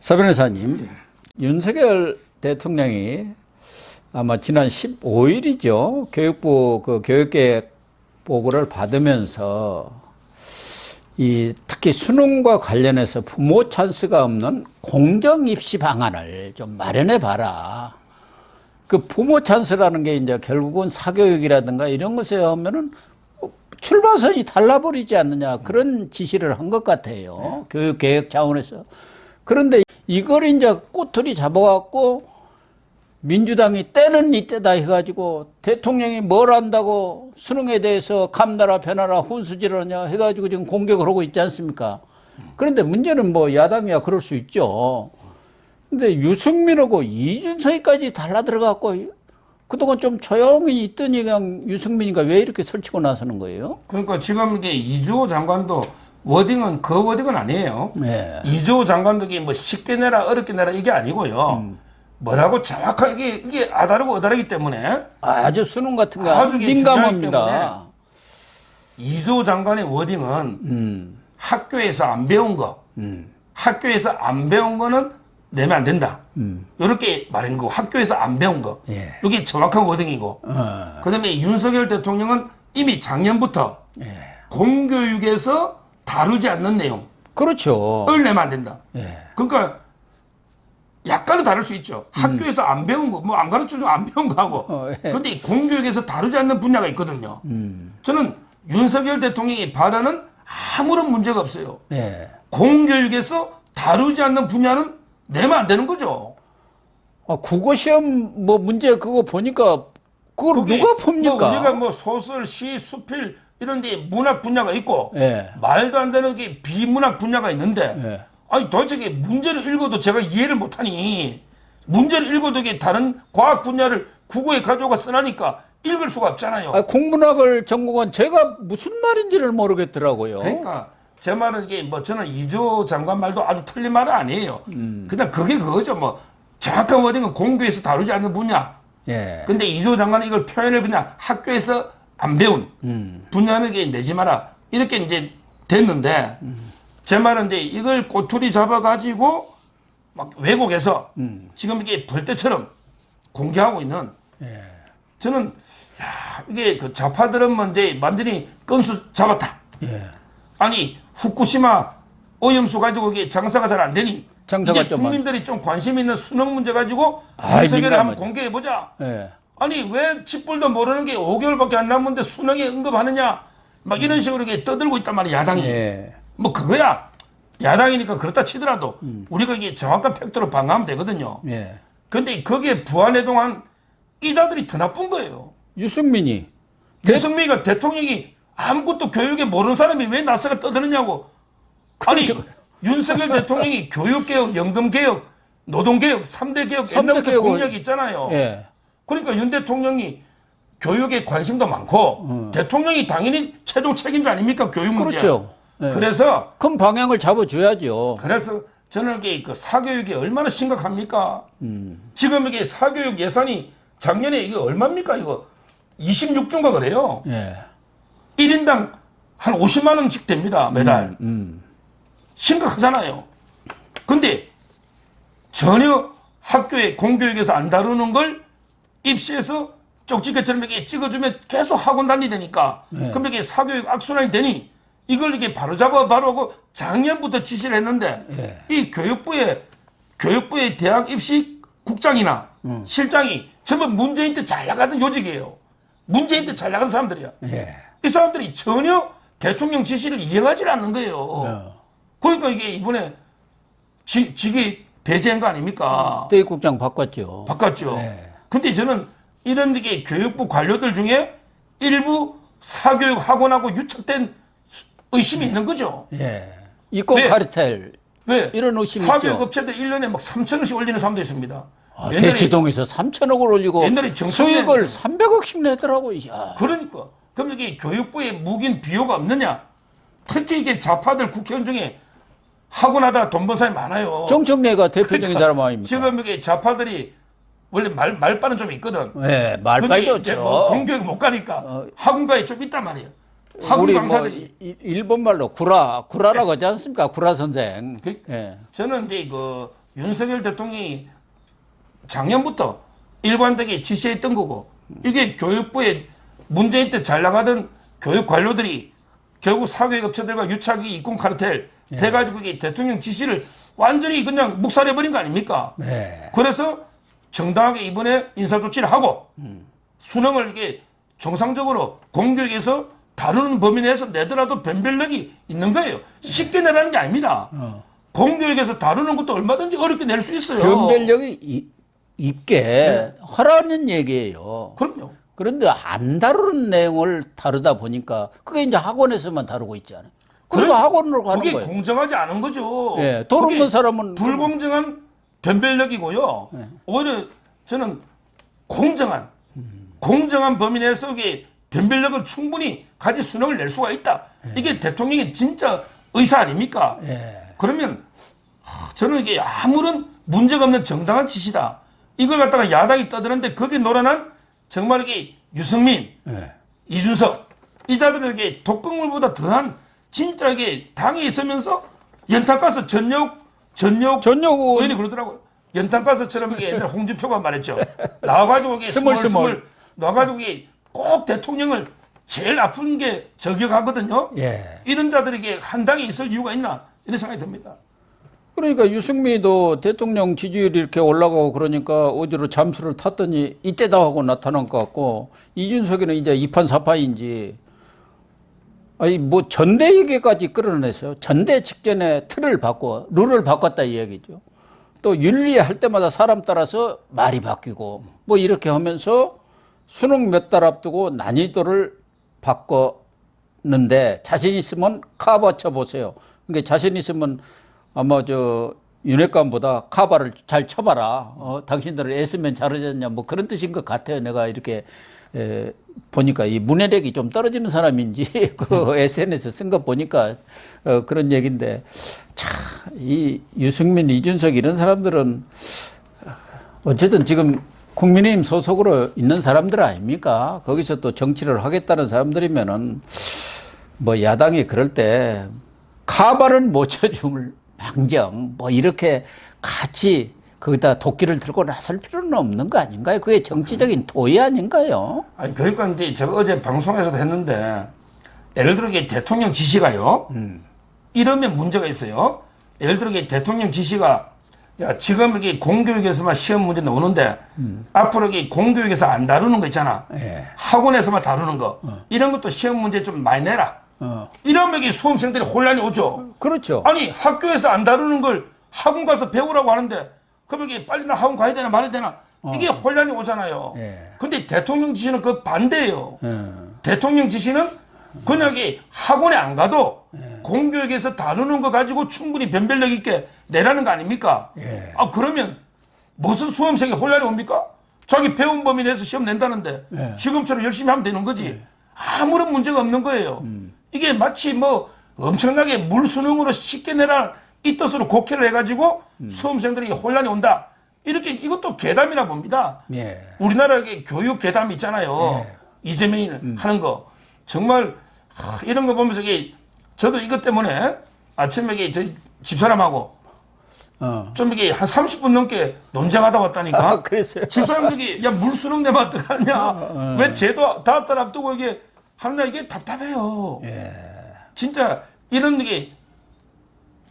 서 변호사님, 윤석열 대통령이 아마 지난 15일이죠. 교육부 그 교육계획 보고를 받으면서 특히 수능과 관련해서 부모 찬스가 없는 공정 입시 방안을 좀 마련해 봐라. 그 부모 찬스라는 게 이제 결국은 사교육이라든가 이런 것에 하면은 출발선이 달라버리지 않느냐, 그런 지시를 한 것 같아요. 교육 개혁 차원에서. 그런데 이걸 이제 꼬투리 잡아갖고 민주당이 때는 이때다 해가지고 대통령이 뭘 안다고 수능에 대해서 감나라 변하라 훈수질 하냐 해가지고 지금 공격을 하고 있지 않습니까? 그런데 문제는 뭐 야당이야 그럴 수 있죠. 근데 유승민하고 이준석이까지 달라들어갖고 그동안 좀 조용히 있더니 그냥 유승민이가 왜 이렇게 설치고 나서는 거예요? 그러니까 지금 이게 이주호 장관도 워딩은 그 워딩은 아니에요. 네. 이주호 장관도 이게 뭐 쉽게 내라 어렵게 내라 이게 아니고요. 뭐라고 정확하게 이게 아다르고 어다르기 때문에 아주 수능 같은 거 아주 민감합니다. 이주호 장관의 워딩은 학교에서 안 배운 거, 학교에서 안 배운 거는 내면 안 된다. 이렇게 말한 거, 학교에서 안 배운 거. 예. 이게 정확한 워딩이고. 그다음에 윤석열 대통령은 이미 작년부터 공교육에서 다루지 않는 내용. 그렇죠. 을 내면 안 된다. 예. 그러니까 약간은 다를 수 있죠. 학교에서 안 배운 거, 뭐 안 가르쳐주면 안 배운 거하고. 예. 그런데 공교육에서 다루지 않는 분야가 있거든요. 저는 윤석열 대통령의 발언은 아무런 문제가 없어요. 예. 공교육에서 다루지 않는 분야는 내면 안 되는 거죠. 국어시험 뭐 문제 그거 보니까 그걸 누가 풉니까? 뭐 우리가 뭐 소설, 시, 수필 이런 데 문학 분야가 있고 예. 말도 안 되는 게 비문학 분야가 있는데 예. 아니 도대체 이게 문제를 읽어도 제가 이해를 못하니 문제를 읽어도 이게 다른 과학 분야를 국어에 가져가 쓰라니까 읽을 수가 없잖아요. 국문학을 전공한 제가 무슨 말인지를 모르겠더라고요. 그러니까 제 말은 이게 뭐 저는 이주호 장관 말도 아주 틀린 말은 아니에요. 그냥 그게 그거죠. 뭐 정확한 워딩은 공교에서 다루지 않는 분야. 예. 근데 이주호 장관은 이걸 표현을 그냥 학교에서 안 배운 분야는 이게 내지 마라. 이렇게 이제 됐는데 제 말은 이제 이걸 꼬투리 잡아가지고 막 왜곡해서 지금 이게 벌떼처럼 공개하고 있는 저는 이게 그 좌파들은 먼저 완전히 끈수 잡았다. 예. 아니 후쿠시마 오염수 가지고 이게 장사가 잘 안 되니 장사가 이제 좀 국민들이 좀 관심 있는 수능 문제 가지고 아이, 윤석열을 한번 민감하죠. 공개해 보자. 예. 아니 왜 칩불도 모르는 게 5개월밖에 안 남았는데 수능에 응급하느냐 막 이런 식으로 이게 떠들고 있단 말이야 야당이. 예. 뭐 그거야 야당이니까 그렇다 치더라도 우리가 이게 정확한 팩트로 방어하면 되거든요. 예. 근데 거기에 부안해동한 이자들이 더 나쁜 거예요. 유승민이 유승민이가 대통령이 아무것도 교육에 모르는 사람이 왜 나서가 떠드느냐고. 아니 윤석열 대통령이 교육개혁, 연금개혁, 노동개혁, 3대 개혁 옛날부터 개혁을- 공약이 있잖아요. 예. 그러니까 윤 대통령이 교육에 관심도 많고 대통령이 당연히 최종 책임자 아닙니까 교육 문제. 그렇죠. 예. 그래서 큰 방향을 잡아줘야죠. 저는 이게 그 사교육이 얼마나 심각합니까? 지금 이게 사교육 예산이 작년에 이게 얼마입니까? 이거 26조인가 그래요. 예. 1인당 한 50만 원씩 됩니다 매달. 심각하잖아요. 근데 전혀 학교에 공교육에서 안 다루는 걸 입시에서 쪽지게처럼 이렇게 찍어주면 계속 학원 다니니까 그럼 이게 사교육 악순환이 되니 이걸 이게 바로잡아 바로하고 작년부터 지시를 했는데 이 교육부의 대학 입시 국장이나 실장이 전부 문재인 때 잘 나가던 요직이에요. 문재인 때 잘 나간 사람들이야. 예. 이 사람들이 전혀 대통령 지시를 이행하지 않는 거예요. 그러니까 이게 이번에 직위 배제한 거 아닙니까? 대입국장 바꿨죠. 바꿨죠. 네. 근데 저는 이런 게 교육부 관료들 중에 일부 사교육 학원하고 유착된 의심이 있는 거죠. 예. 이권 왜? 카르텔 왜? 이런 의심이 사교육 있죠. 업체들 1년에 막 3천원씩 올리는 사람도 있습니다. 대치동에서 3천억을 올리고 옛날에 정청래 수익을 300억씩 내더라고. 야. 그러니까. 그럼 이게 교육부에 묵인 비호가 없느냐? 특히 이게 좌파들 국회의원 중에 학원하다 돈 번 사람이 많아요. 정청래가 대표적인 사람 아닙니까? 지금 이게 좌파들이 원래 말빨은 좀 있거든. 네, 말빨이 좋죠. 뭐 공교육 못 가니까 학원가에 좀 있단 말이에요. 학원 우리 강사들이. 일본 말로 구라라고 하지 않습니까? 구라 선생. 그, 예. 저는 이제 그 윤석열 대통령이 작년부터 일관되게 지시했던 거고 이게 교육부에 문재인 때 잘 나가던 교육 관료들이 결국 사교육 업체들과 유착이 이권 카르텔 돼가지고 이게 대통령 지시를 완전히 그냥 묵살해버린 거 아닙니까? 네. 그래서 정당하게 이번에 인사조치를 하고 수능을 이게 정상적으로 공교육에서 다루는 범위 내에서 내더라도 변별력이 있는 거예요. 쉽게 내라는 게 아닙니다. 공교육에서 다루는 것도 얼마든지 어렵게 낼 수 있어요. 변별력이 있게 하라는 얘기예요. 그럼요. 그런데 안 다루는 내용을 다루다 보니까 그게 이제 학원에서만 다루고 있잖아요. 그리고 학원으로 가는 그게 거예요. 공정하지 않은 거죠. 예, 돈 그게 없는 사람은 불공정한 변별력이고요. 오히려 저는 공정한 범위 내에서 이게 변별력을 충분히 가지 수능을 낼 수가 있다. 이게 대통령의 진짜 의사 아닙니까? 그러면 저는 이게 아무런 문제가 없는 정당한 지시다. 이걸 갖다가 야당이 떠드는데 거기에 놀아난 정말 이게 유승민, 이준석 이 자들에게 독극물보다 더한 진짜 이게 당에 있으면서 연탄가스 전역 의원이 그러더라고요. 연탄가스처럼 이게 옛날 홍준표가 말했죠. 나와가지고 이게 스멀스멀 나와가지고 이게 꼭 대통령을 제일 아픈 게 저격하거든요. 이런 자들에게 한 당에 있을 이유가 있나 이런 생각이 듭니다. 그러니까 유승민도 대통령 지지율이 이렇게 올라가고 그러니까 어디로 잠수를 탔더니 이때다 하고 나타난 것 같고 이준석이는 이제 2판 4판인지 아니 뭐 전대 얘기까지 끌어냈어요. 전대 직전에 틀을 바꿔 룰을 바꿨다 이 얘기죠. 또 윤리할 때마다 사람 따라서 말이 바뀌고 뭐 이렇게 하면서 수능 몇 달 앞두고 난이도를 바꿨는데 자신 있으면 카바 쳐보세요. 그러니까 자신 있으면 아마 저 윤핵관보다 카바를 잘 쳐봐라. 당신들은 애쓰면 잘하겠냐 뭐 그런 뜻인 것 같아요. 내가 이렇게 보니까 이 문해력이 좀 떨어지는 사람인지 그 SNS 쓴 거 보니까 그런 얘기인데 참 이 유승민, 이준석 이런 사람들은 어쨌든 지금 국민의힘 소속으로 있는 사람들 아닙니까? 거기서 또 정치를 하겠다는 사람들이면은 뭐 야당이 그럴 때 카바는 못 쳐줄 망정 뭐 이렇게 같이 거기다 도끼를 들고 나설 필요는 없는 거 아닌가요? 그게 정치적인 도의 아닌가요? 아니 그러니까 근데 제가 어제 방송에서도 했는데 예를 들어 이게 대통령 지시가요. 이러면 문제가 있어요. 예를 들어 이게 대통령 지시가 야 지금 이게 공교육에서만 시험 문제 나오는데 앞으로 이게 공교육에서 안 다루는 거 있잖아. 학원에서만 다루는 거 이런 것도 시험 문제 좀 많이 내라. 이러면 이게 수험생들이 혼란이 오죠. 그렇죠. 아니 학교에서 안 다루는 걸 학원 가서 배우라고 하는데 그럼 이게 빨리 나 학원 가야 되나 말아야 되나 이게 혼란이 오잖아요. 근데 대통령 지시는 그 반대예요. 대통령 지시는 그냥 이게 학원에 안 가도 공교육에서 다루는 거 가지고 충분히 변별력 있게 내라는 거 아닙니까? 아 그러면 무슨 수험생이 혼란이 옵니까? 자기 배운 범위 내에서 시험 낸다는데 지금처럼 열심히 하면 되는 거지. 아무런 문제가 없는 거예요. 이게 마치 뭐 엄청나게 물수능으로 쉽게 내라 이 뜻으로 곡해를 해가지고 수험생들이 혼란이 온다. 이렇게 이것도 괴담이라 봅니다. 우리나라에 교육 괴담 있잖아요. 이재명이 하는 거 정말 이런 거 보면서 이게 저도 이것 때문에 아침에 이게 저희 집사람하고 좀 이게 한 30분 넘게 논쟁하다 왔다니까. 그랬어요. 집사람들이 야 물수능 내면 어떡하냐. 왜 제도 다음 달 앞두고 이게 하느냐 이게 답답해요. 진짜 이런 게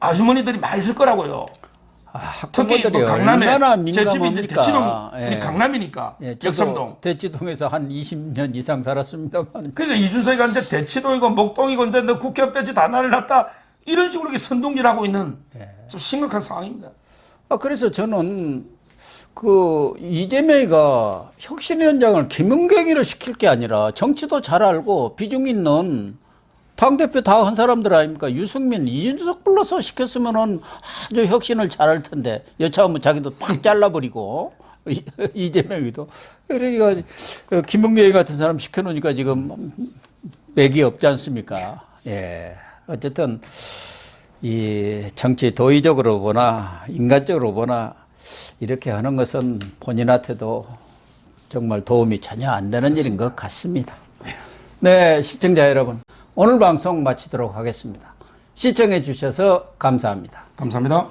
아주머니들이 많이 있을 거라고요. 특히 뭐 강남에 제 집이 이제 대치동 우리 강남이니까 역삼동 대치동에서 한 20년 이상 살았습니다만. 그러니까 이준석이 갔는데 대치동이고 목동이고 근데 너 국회 앞대지 다 나를 놨다 이런 식으로 이렇게 선동질하고 있는 좀 심각한 상황입니다. 그래서 저는 그 이재명이가 혁신위원장을 김은경이를 시킬 게 아니라 정치도 잘 알고 비중 있는 당대표 다 한 사람들 아닙니까? 유승민, 이준석 불러서 시켰으면은 아주 혁신을 잘할 텐데 여차하면 자기도 팍 잘라버리고 이재명이도 그러니까 김은경이 같은 사람 시켜놓으니까 지금 맥이 없지 않습니까? 어쨌든 이 정치 도의적으로 보나 인간적으로 보나 이렇게 하는 것은 본인한테도 정말 도움이 전혀 안 되는 일인 것 같습니다. 네, 시청자 여러분. 오늘 방송 마치도록 하겠습니다. 시청해 주셔서 감사합니다. 감사합니다.